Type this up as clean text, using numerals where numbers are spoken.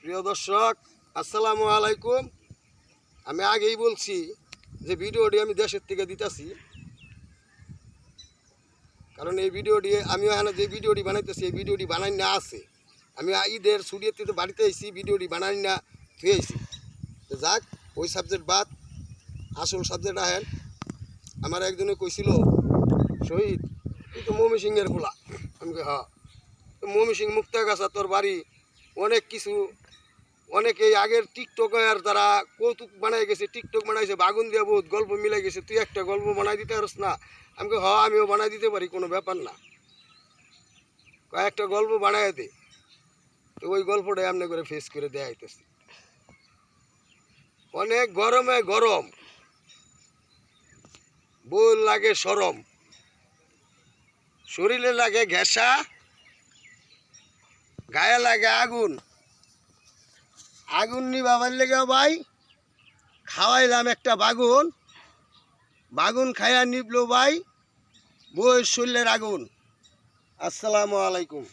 প্রিয় দর্শক আসসালামু আলাইকুম। আমি আগেই বলছি যে ভিডিওটি আমি দেশের থেকে দিতেছি, কারণ এই ভিডিওটি আমি এখানে যে ভিডিওটি বানাইতেছি এই ভিডিওটি বানাই না আছে। আমি ঈদের ছুটিতে তো বাড়িতে এসেছি, ভিডিওটি বানাই না থুয়েছি। তো যাক, ওই সাবজেক্ট বাদ, আসল সাবজেক্ট আহেন। আমার একজনে কইছিল, শহীদ তুই তো মমি সিংয়ের খোলা। আমি হ্যাঁ, মমি সিং মুক্তাগাছা তোর বাড়ি অনেক কিছু, অনেকেই আগের টিকটকার তারা কৌতুক বানাই গেছে, টিকটক বানাইছে, বাগুন দিয়ে বহুত গল্প মিলাই গেছে, তুই একটা গল্প বানাই দিতে পারস না? আমাকে আমিও বানাই দিতে পারি, কোনো ব্যাপার না, কয়েকটা গল্প বানাই দে। তো ওই গল্পটাই আমনে করে ফেস করে দেখাইতেছি। অনেক গরমে গরম, বল লাগে সরম, শরীরে লাগে ঘেঁষা, গায়ে লাগে আগুন। আগুন নিবাবার লেগে ভাই খাওয়াইলাম একটা বাগুন, বাগুন খাইয়া নিবলো ভাই বই শরীরের আগুন। আসসালামু আলাইকুম।